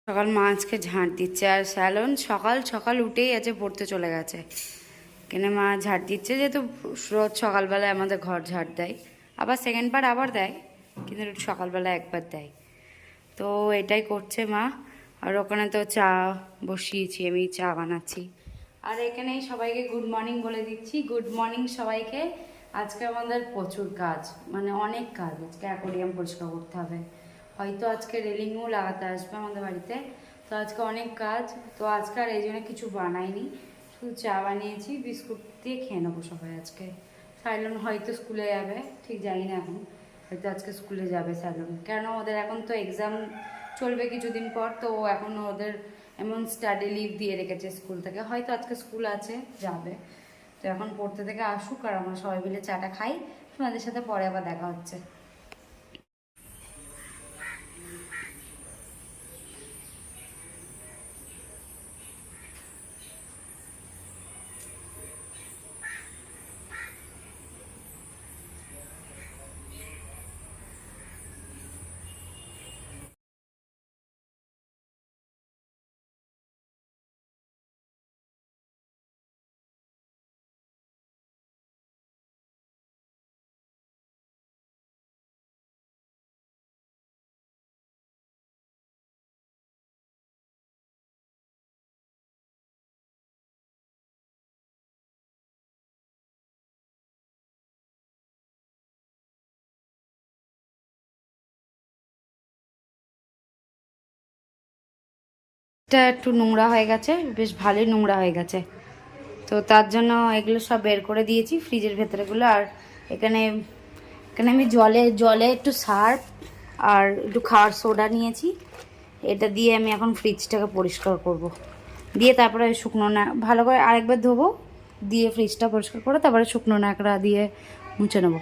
সকাল মা আজকে ঝাঁট দিচ্ছে আর স্যালন সকাল সকাল উঠেই আছে পড়তে চলে গেছে। কেন মা ঝাঁট দিচ্ছে যেহেতু রোজ সকালবেলায় আমাদের ঘর ঝাঁট দেয়, আবার সেকেন্ড বার আবার দেয়, কিন্তু সকালবেলা একবার দেয়। তো এটাই করছে মা। আর ওখানে তো চা বসিয়েছি, আমি চা বানাচ্ছি। আর এখানেই সবাইকে গুড মর্নিং বলে দিচ্ছি। গুড মর্নিং সবাইকে। আজকে আমাদের প্রচুর কাজ, মানে অনেক কাজ। আজকে অ্যাকোয়ারিয়াম পরিষ্কার করতে হবে, হয়তো আজকে রেলিংও লাগাতে আসবে আমাদের বাড়িতে। তো আজকে অনেক কাজ। তো আজকে আর এই জন্য কিছু বানাইনি, শুধু চা বানিয়েছি, বিস্কুট দিয়ে খেয়ে নেবো সবাই আজকে। সাইলন হয়তো স্কুলে যাবে, ঠিক জানি না এখন, হয়তো আজকে স্কুলে যাবে সাইলন, কেন ওদের এখন তো এক্সাম চলবে কিছুদিন পর। তো এখন ওদের এমন স্টাডি লিভ দিয়ে রেখেছে স্কুল থেকে, হয়তো আজকে স্কুল আছে, যাবে। তো এখন পড়তে থেকে আসুক আর আমরা সবাই মিলে চাটা খাই। তোমাদের সাথে পরে আবার দেখা হচ্ছে। এটা একটু নোংরা হয়ে গেছে, বেশ ভালোই নোংরা হয়ে গেছে। তো তার জন্য এগুলো সব বের করে দিয়েছি ফ্রিজের ভেতরেগুলো। আর এখানে এখানে আমি জলে জলে একটু সার্ফ আর একটু খাওয়ার সোডা নিয়েছি। এটা দিয়ে আমি এখন ফ্রিজটাকে পরিষ্কার করব। দিয়ে তারপরে শুকনো না ভালো করে আরেকবার ধোবো, দিয়ে ফ্রিজটা পরিষ্কার করে তারপরে শুকনো ন্যাকড়া দিয়ে মুছে নেবো।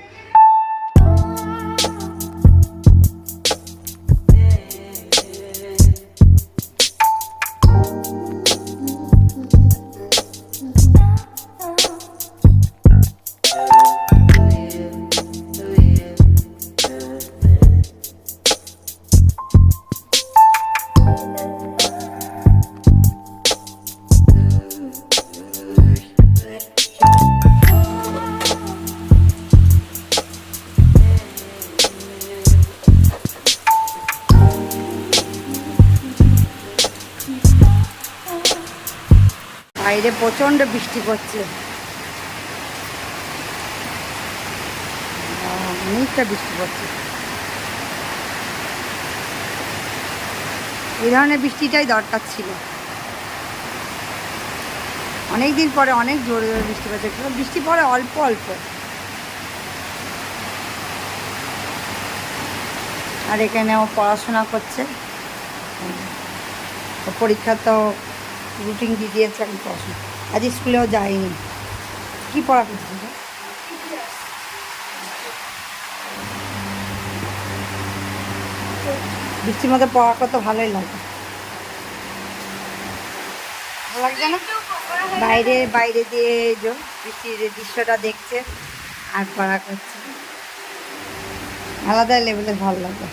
বাইরে প্রচণ্ড বৃষ্টি পড়ছে, অনেকটা বৃষ্টি পড়ছে। এই ধরনের বৃষ্টিটাই দরকার ছিল। অনেক দিন পরে অনেক জোরে জোরে বৃষ্টি পড়ছে, বৃষ্টি পড়ে অল্প অল্প। আর এখানেও পড়াশোনা করছে, পরীক্ষা তো রুটিন দিয়ে দিয়েছে, আমি পড়াশোনা আজ স্কুলেও যাইনি। কি পড়া করছিস? বৃষ্টির মধ্যে পড়া করতে ভালোই লাগে, ভালো লাগছে না? বাইরে বাইরে দিয়ে বৃষ্টির দৃশ্যটা দেখছে আর পড়া করছে, আলাদা লেভেলের ভালো লাগে।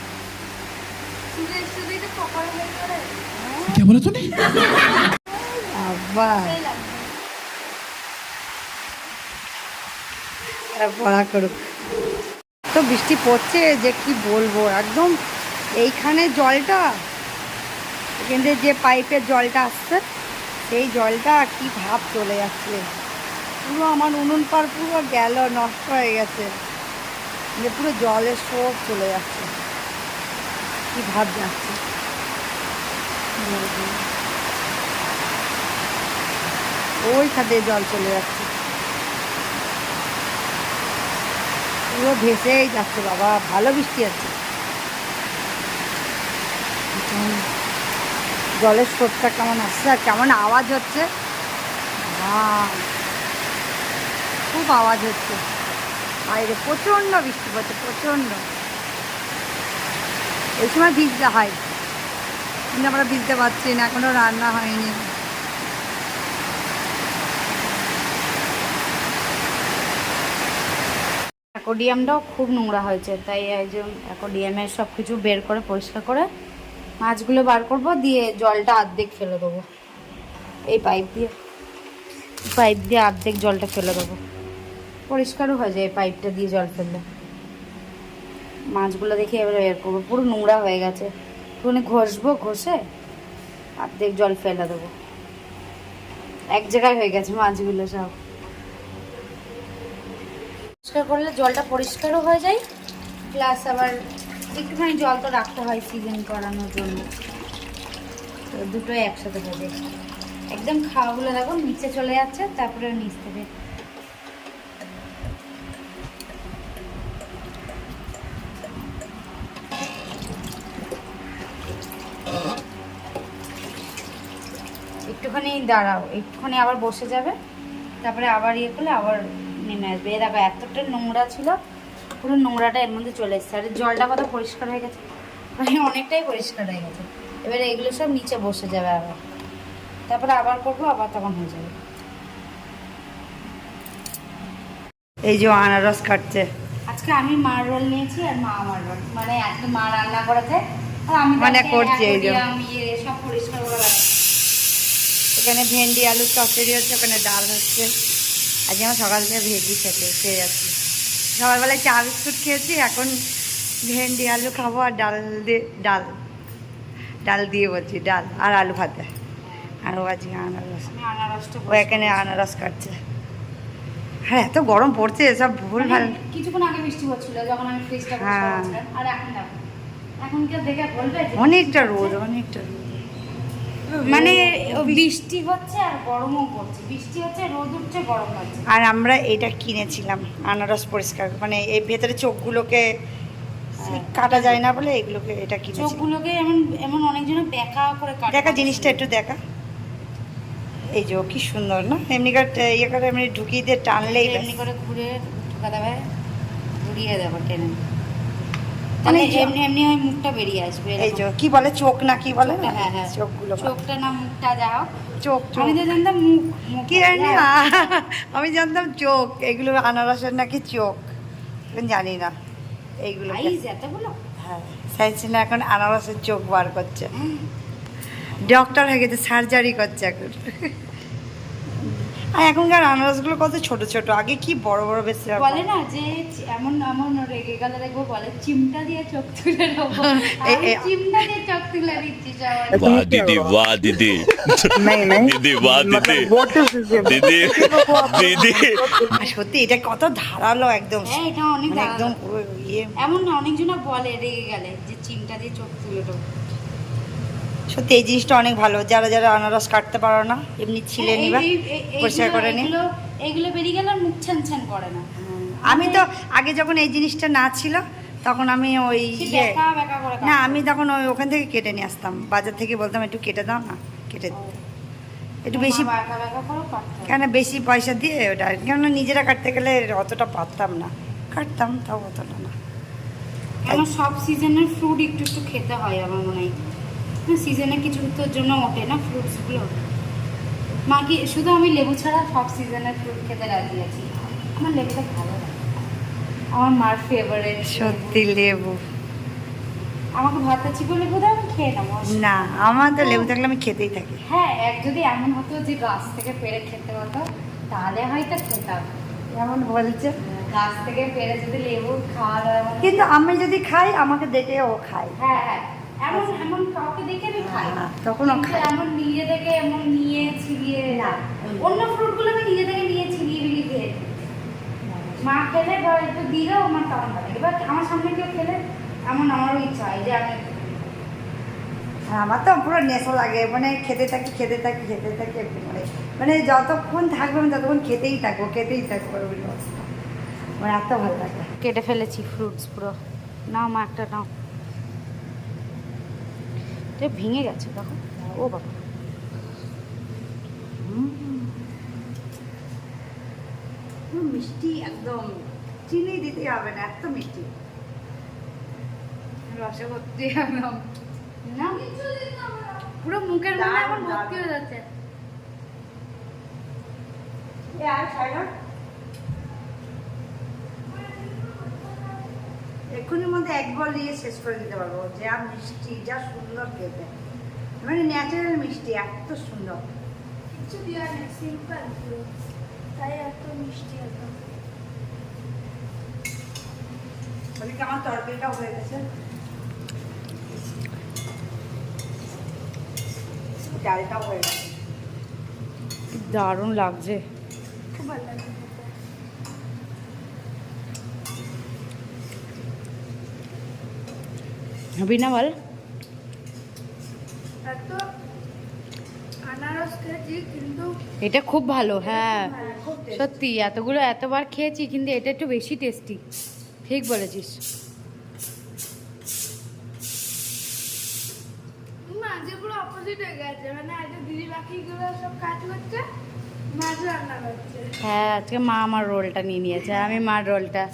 আবার পড়া করুক। তো বৃষ্টি পড়ছে যে কি বলবো, একদম এইখানে জলটা, এখান থেকে যে পাইপের জলটা আসছে সেই জলটা কি ভাব চলে যাচ্ছে, পুরো আমার উনুন পার পুরো গেল, নষ্ট হয়ে গেছে, যে পুরো জলের স্রোত চলে যাচ্ছে, কি ভাব যাচ্ছে। ওই খাদে জল চলে যাচ্ছে, পুরো ভেসেই যাচ্ছে। বাবা ভালো বৃষ্টি আছে, জলের স্রোতটা কেমন আসছে আর কেমন আওয়াজ হচ্ছে, খুব আওয়াজ হচ্ছে। বাইরে প্রচণ্ড বৃষ্টি পড়ছে, প্রচণ্ড। এই সময় ভিজতে হয়, কিন্তু আমরা ভিজতে পারছি না, এখনো রান্না হয়নি। অ্যাকোয়ারিয়ামটাও খুব নোংরা হয়েছে, তাই একজন অ্যাকোয়ারিয়ামের সব কিছু বের করে পরিষ্কার করে মাছগুলো বার করবো, দিয়ে জলটা অর্ধেক ফেলে দেবো। এই পাইপ দিয়ে অর্ধেক জলটা ফেলে দেবো, পরিষ্কারও হয়ে যায় পাইপটা দিয়ে জল ফেললে। মাছগুলো দেখে এবারে বের করবো, পুরো নোংরা হয়ে গেছে, একটুখানি ঘষবো, ঘষে অর্ধেক জল ফেলে দেবো। এক জায়গায় হয়ে গেছে মাছগুলো সব। পরিষ্কার করলে জলটা পরিষ্কারও হয়ে যায়, প্লাস আবার একটুখানি জল তো রাখতে হয় সিজন করানোর জন্য, তো দুটোই একসাথে হয়ে যায়। একদম খাওয়াগুলো দেখো নিচে চলে যাচ্ছে, তারপরে নিচ থেকে একটুখানি দাঁড়াও, একটুখানি আবার বসে যাবে, তারপরে আবার ইয়ে করলে আবার নেমে আসবে। এ দেখো এতটা নোংরা ছিল, পুরো নোংরাটা এর মধ্যে চলে এসছে। আর জলটা কত পরিষ্কার হয়ে গেছে, মানে অনেকটাই পরিষ্কার হয়ে গেছে। এবারে এগুলো সব নিচে বসে যাবে আবার, তারপরে আবার করবো, আবার তখন হয়ে যাবে। এই যে আনারস কাটছে। আজকে আমি মার রোল নিয়েছি আর মা আমার রোল, মানে আজকে মা রান্না করেছে আর আমি মানে করছি এই যে সব পরিষ্কার করে রাখছি। এখানে ভেন্ডি আলুর চচ্চড়ি হচ্ছে, ওখানে ডাল হচ্ছে। আজকে আমার সকাল থেকে ভেজি খেয়ে যাচ্ছি। সকালবেলায় চা বিস্কুট খেয়েছি, এখন ভেন্ডি আলু খাবো আর ডাল দিয়ে বলছি, ডাল আর আলু ভাতে। আর ও আজকে ও এখানে আনারস কাটছে। হ্যাঁ এত গরম পড়ছে, সব ভুল ভাল। কিছুক্ষণ আগে বৃষ্টি হচ্ছিল যখন আমি ফ্রিজটা আর এখন দেখো, এখন কি দেখে বলবে অনেকটা রোদ। মানে বৃষ্টি হচ্ছে আর গরমও পড়ছে, বৃষ্টি হচ্ছে রোদ উঠছে গরম হচ্ছে। আর আমরা এটা কিনেছিলাম আনারস পরিষ্কার, মানে এই ভেতরে চোখগুলোকে কাটা যায় না বলে এগুলোকে এটা কিনেছি। চোখগুলোকে এমন অনেকজন বেঁকা করে কাটে। দেখা জিনিসটা একটু দেখা, এই যে কি সুন্দর না, এমনি ইয়ে করে এমনি ঢুকিয়ে দিয়ে টানলেই এমনি করে ঘুরে ঢুকা দেবে, ঘুরিয়ে দেবো টেনে, তাহলে এমনি এমনি ওই মুখটা বেরিয়ে আসবে। এই যে কি বলে চোখ না কি বলে, হ্যাঁ হ্যাঁ চোখগুলো, চোখটা না মুখটা যাও, চোখ আমি তো জানতাম মুখ কি জানি না, আমি জানতাম চোখ, এগুলো আনারসের নাকি চোখ, জানি না এইগুলো। এতগুলো হ্যাঁ সাইন্স না এখন আনারসের চোখ বার করছে, ডক্টর হয়ে গেছে, সার্জারি করছে এখন। আর এখনকার আনারসগুলো কত ছোট ছোট, আগে কি বড় বড় বেশি বলে না যে এমন এমন রেগে গেলে দেখবো বলে চিমটা দিয়ে চোখ তুলে নেবো, চিমটা দিয়ে চোখ তুলে দিচ্ছি সবাই। वाह दीदी वाह दीदी दीदी वाह दीदी दीदी दीदी। সত্যি এটা কত ধারালো একদম, হ্যাঁ এটা অনেক মানে একদম পুরো ইয়ে। এমন না অনেকজনা বলে রেগে গেলে যে চিমটা দিয়ে চোখ তুলে নেবো। সত্যি এই জিনিসটা অনেক ভালো, যারা যারা আনারস কাটতে পারো না এমনি ছিলে নিবা, পরিষ্কার করে নি। এগুলো বেরিয়ে গেলে মুখ ছান করে না। আমি তো আগে যখন এই জিনিসটা না ছিল তখন আমি ওই ইয়ে না, আমি তখন ওই ওখান থেকে কেটে নিয়ে আসতাম, বাজার থেকে বলতাম একটু কেটে দাও না, কেটে দিত একটু বেশি, কেন বেশি পয়সা দিয়ে ওটা, কেননা নিজেরা কাটতে গেলে অতটা পারতাম না, কাটতাম তাও অতটা না। আমার সব সিজনের ফ্রুট একটু একটু খেতে হয় আমার মনে হয়, সিজনে কিছু তোর জন্য ওঠে না ফ্রুটসগুলো। মাকে শুধু আমি লেবু ছাড়া সব সিজনের ফ্রুট খেতে রাজি আছি, আমার লেবুটা ভালো লাগে, আমার মার ফেভারিট। সত্যি লেবু, আমাকে ভাতে চিপে লেবু দাও আমি খেয়ে নেবো না আমার তো লেবু থাকলে আমি খেতেই থাকি। হ্যাঁ যদি এমন হতো যে গাছ থেকে পেড়ে খেতে হতো তাহলে হয়তো খেতাম, যেমন বলছে গাছ থেকে পেড়ে যদি লেবু খাওয়া দাওয়া। কিন্তু আমি যদি খাই আমাকে দেখে ও খায়। হ্যাঁ হ্যাঁ এমন এমন কাউকে দেখে আমি খাই, তখন ও খায়। এমন নিজে থেকে এমন নিয়ে ছিলিয়ে না, অন্য ফ্রুটগুলো আমি নিজে থেকে নিয়ে ছিলিয়ে বিলিয়ে খেয়ে মা খেলে বা একটু দিলেও আমার তখন ভালো লাগে। এবার আমার সামনে কেউ খেলে এমন আমারও ইচ্ছা হয় যে আমি, আমার তো পুরো নেশা লাগে, মানে খেতে থাকি মানে যতক্ষণ থাকবো আমি ততক্ষণ খেতেই থাকবো মানে এত ভালো লাগে। কেটে ফেলেছি ফ্রুটস পুরো, নাও মা একটা নাও, ভেঙে গেছে দেখো, ও বাবা মিষ্টি একদম, চিনি দিতে হবে না, এত মিষ্টি, রসে ভর্তি একদম না, পুরো মুখের মধ্যে আমার ভর্তি হয়ে যাচ্ছে। এক্ষুনির মধ্যে এক বল দিয়ে শেষ করে দিতে পারবো, যা মিষ্টি, যা সুন্দর খেতে, মানে ন্যাচারাল মিষ্টি, এত সুন্দর। কিছু দেওয়া নেই, সিম্পল পুরো, তাই এত মিষ্টি একদম। ওদিকে আমার তরকারিটাও হয়ে গেছে, ডালটাও হয়ে গেছে। দারুণ লাগছে। খুব ভালো লাগে খেতে। হবি না বল? এত আনারস খেয়েছি কিন্তু এটা খুব ভালো, হ্যাঁ খুব tasty। সত্যি এতগুলো এতবার খেয়েছি কিন্তু এটা একটু বেশি টেস্টি, ঠিক বলেছিস। আজকে পুরো অপোজিট হয়ে গেছে, মানে আজকে দিদি বাকিগুলো সব কাজ করছে, মাছ রান্না করছে। হ্যাঁ আজকে মা আমার রোলটা নিয়ে নিয়েছে, আমি মার রোলটা